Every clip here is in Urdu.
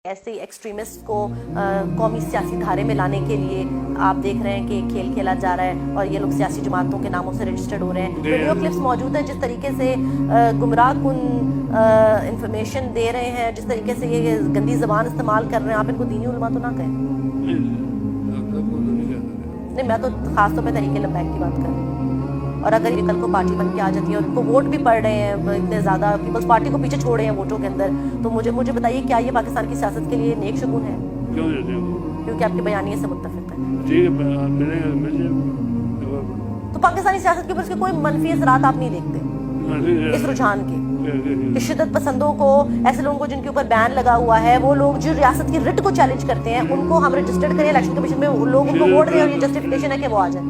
ایسے ایکسٹریمسٹ کو قومی سیاسی دھارے میں لانے کے لیے آپ دیکھ رہے ہیں کہ کھیل کھیلا جا رہا ہے اور یہ لوگ سیاسی جماعتوں کے ناموں سے رجسٹرڈ ہو رہے ہیں. ویڈیو کلپس موجود ہیں جس طریقے سے گمراہ کن انفارمیشن دے رہے ہیں, جس طریقے سے یہ گندی زبان استعمال کر رہے ہیں. آپ ان کو دینی علماء تو نہ کہیں. نہیں, میں تو خاص طور پہ تحریک لبیک کی بات کر رہی ہوں. اور اگر یہ کل کو پارٹی بن کے آ جاتی ہے اور ان کو ووٹ بھی پڑ رہے ہیں, اتنے زیادہ پیپلز پارٹی کو پیچھے چھوڑے ہیں ووٹوں کے اندر, تو مجھے بتائیے کیا یہ پاکستان کی سیاست کے لیے نیک شگون ہے؟ کیونکہ آپ کے بیانیے سے متفق ہے. تو پاکستانی سیاست کے اوپر اس کے کوئی منفی اثرات آپ نہیں دیکھتے اس رجحان کے کہ شدت پسندوں کو, ایسے لوگوں کو جن کے اوپر بین لگا ہوا ہے, وہ لوگ جو ریاست کی رٹ کو چیلنج کرتے ہیں, ان کو ہم رجسٹرڈ کریں الیکشن کمیشن میں, لوگ ان کو ووٹ دیں اور یہ جسٹیفیکیشن ہے کہ وہ آ جائیں؟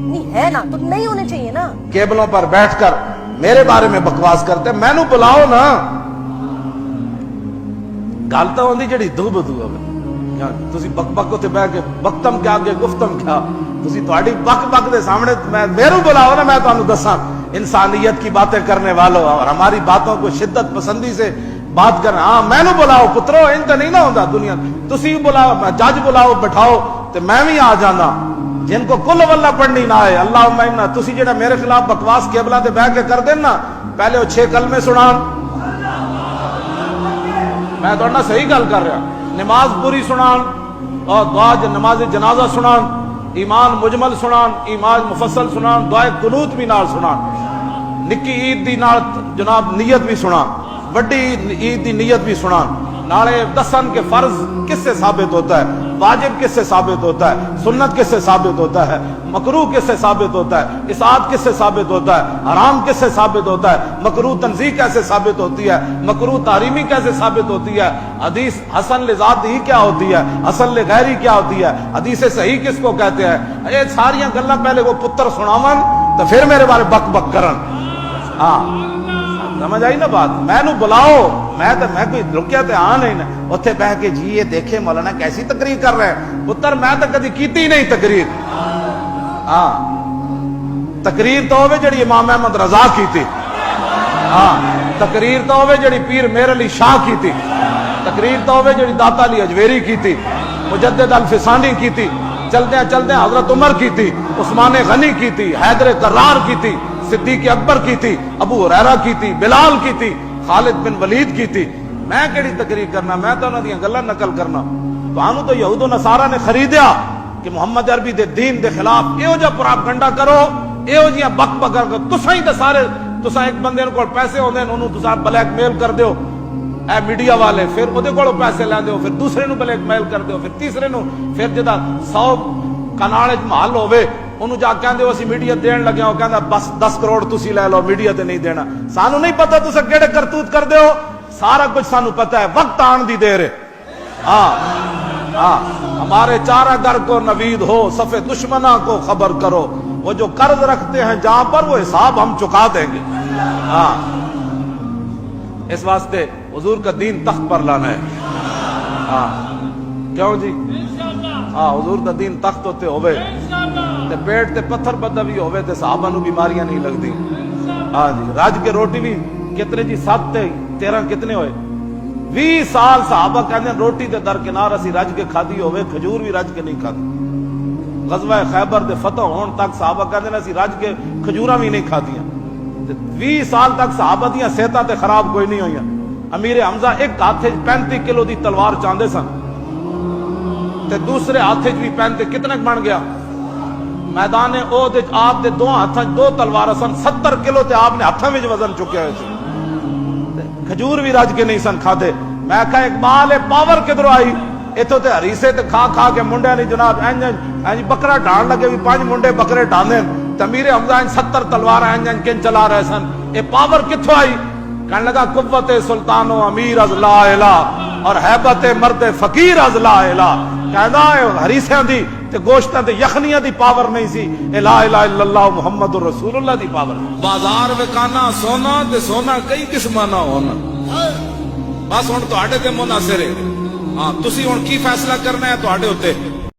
نہیں ہے نا, تو نہیں ہونے چاہیے نا. کیبلوں پر بیٹھ کر میرے بارے میں بکواس کرتے ہیں, میں نو بلاؤ نا. گل تو ہوندی جڑی دو بدو ہے, تسی بک بک تے بیٹھ کے بکتم کیا کہ گفتم کیا, تسی تہاڈی بک بک دے سامنے میرے بلاؤ نا, میں تانوں دساں انسانیت کی باتیں کرنے والوں اور ہماری باتوں کو شدت پسندی سے بات کرنا. ہاں میں نو بلاؤ پترو, ان تے نہیں نہ ہوندا دنیا. تسی بلاؤ, جج بلاؤ بٹھاؤ تے میں بھی آ جانا. جن کو کل واللہ پڑھنی نہ آئے, اللہم انا, تسی جڑا میرے خلاف بکواس کیبلاں تے بیٹھ کے کر دین نا, پہلے وہ 6 کلمے سنان. میں تو صحیح گل کر رہا. نماز پوری سنان اور دعا نماز جنازہ سنان, ایمان مجمل سنان, ایمان مفصل سنان, دعائے قنوت بھی نال سنان, نکی عید دی نال جناب نیت بھی سنان, وڈی عید دی نیت بھی سنان. نالے دسن کے فرض کس سے ثابت ہوتا ہے, واجب کس سے ثابت ہوتا ہے, سنت کس سے ثابت ہوتا ہے, مکروہ کس سے ثابت ہوتا ہے, اطاعت کس سے ثابت ہوتا ہے, حرام کس سے ثابت ہوتا ہے, مکروہ تنزیہ کیسے ثابت ہوتی ہے, مکروہ تحریمی کیسے ثابت ہوتی ہے, حدیث حسن لذات ہی کیا ہوتی ہے, حسن لغیری کیا ہوتی ہے, حدیث صحیح کس کو کہتے ہیں. یہ ساریاں گلاں پہلے وہ پتر سناون تو پھر میرے بارے بک بک کرن. ہاں سمجھ آئی نا بات. میں نو بلاؤ, میں کوئی رکیا تے آ نہیں نا اتنے بہ کے جی یہ دیکھے مولانا کیسی تقریر کر رہے ہیں. پتر میں تو کدی کیتی نہیں تقریر. ہاں تقریر تو ہوئے جڑی امام احمد رضا کی تھی, ہاں تقریر تو ہوئے جڑی پیر میر علی شاہ کی تھی, تقریر تو ہوئے جڑی داتا علی اجویری کی تھی, مجدد الفسانی کی تھی, چلتے چلتے حضرت عمر کی تھی, عثمان غنی کی تھی, حیدر کرار کی تھی, صدیق اکبر کی تھی, ابو ہریرہ کی تھی, بلال کی تھی, خالد بن ولید کی تھی. میں کیڑی تقریر کرنا, میں تو انہاں دیاں گلاں نقل کرنا. تانوں تو یہود و نصارا نے خریدیا کہ محمد عربی دے دین دے خلاف ایہو جا پراپگنڈا کرو, ایہو جیاں بک بک کرو. تساں ہی تے سارے, تساں ایک بندے کول پیسے ہوندے نے, انہوں تساں بلیک میل کر دیو, اے میڈیا والے, پھر اودے کولوں پیسے لے دیو, پھر دوسرے نو بلیک میل کر دیو, پھر تیسرے نو, پھر جدا 100 کنال وچ محل ہوے انہوں جا کہندے اسی میڈیا دین لگے ہو, کہندا بس 10 کروڑ تسی لے لو, میڈیا تے نہیں دینا. سانو نہیں پتہ تساں کیڑے کرتوت کر دیو, سارا کچھ سانو پتہ ہے. وقت آن دی دیر ہے. ہاں ہاں ہمارے چارہ گر کو نوید ہو, صف دشمناں کو خبر کرو, وہ جو قرض رکھتے ہیں جہاں پر وہ حساب ہم چکا دیں گے. ہاں اس واسطے حضور کا دین تخت پر لانا ہے. ہاں کیوں جی, ہاں حضور کا دین تخت ہوتے ہوئے تے پیٹ تے پتھر بدا بھی ہوئے تے صحابہ نو بیماریاں نہیں لگ دی. ہاں جی راج کے روٹی بھی کتنے جی 7 تے 13 کتنے ہوئے, 20 سال صحابہ کہندے روٹی تے درکنار اسی رج کے کھادی ہوئے, کھجور بھی رج کے نہیں کھادی. غزوہ خیبر دے فتح ہون تک صحابہ کہندے اسی رج کے کھجوراں بھی نہیں کھادیاں. 20 سال تک صحابہ دیاں صحتاں تے خراب کوئی نہیں ہوئیاں. امیر حمزہ ایک ہاتھ 35 کلو دی تلوار چاندے سن تے دوسرے ہاتھ بھی پہنتے, کتنے بن گیا میدان احد آپ دے 2 ہاتھاں 2 تلوار سن, 70 کلو تے آپ نے ہاتھاں وچ وزن چکے ہوئے تھے. کھجور بھی رج کے نہیں سن کھادے. میں کہا اقبال ہے پاور کدھروں آئی, ایتھوں تے ہریسے تے کھا کھا کے منڈے نہیں جناب انج بکرا ڈھان لگے بھی 5 منڈے بکرے ڈھاندے. امیر حمزہ 70 تلوار انج کن چلا رہے سن. اے پاور کتھوں آئی؟ کہنے لگا قوت سلطان و امیر از لا الہ اور ہیبت مرد فقیر از لا الہ. کہندا ہریسیاں دی تے گوشتاں تے یخنیاں دی پاور نہیں سی, لا الہ الا اللہ محمد رسول اللہ دی پاور. بازار وکانا سونا تے سونا کئی قسماں نہ ہونا. بس ہن تہاڈے تے منحصر ہے. ہاں تسی ہن کی فیصلہ کرنا ہے تہاڈے اوتے.